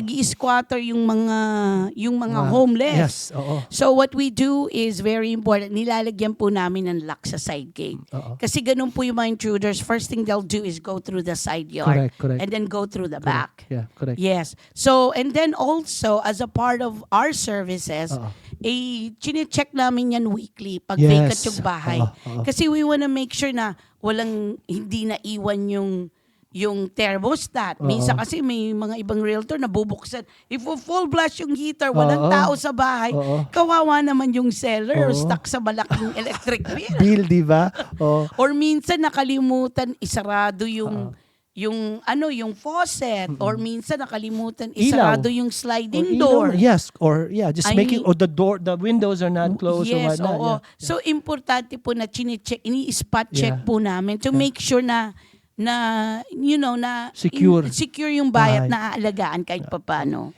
nag-i-squatter yung mga Yes, homeless. oo. So what we do is very important. Nilalagyan po namin ng lock sa side gate. Oo. Kasi ganun po yung mga intruders. First thing they'll do is go through the side yard. Correct. And then go through the Correct. back. Yeah, correct. Yes. So, and then also, as a part of our services, Oo. chine-check namin yan weekly pag Yes. vacant yung bahay. Oo. Kasi we wanna make sure na hindi naiwan yung thermostat. Minsan kasi may mga ibang realtor na bubuksan. If full blast yung heater, walang Oo. tao sa bahay, Oo. kawawa naman yung seller Oo. stuck sa malaking electric bill. Bill, di ba? Oo. Or minsan nakalimutan isarado yung faucet, or minsan nakalimutan isarado yung sliding door. Yes, or just I making mean- the windows are not closed or Yes, whatnot. oo. Yeah. So importante po na chine-check, ini-spot check Yeah. po namin to make sure na Secure. secure yung bayat Bahay. na aalagaan kahit papaano.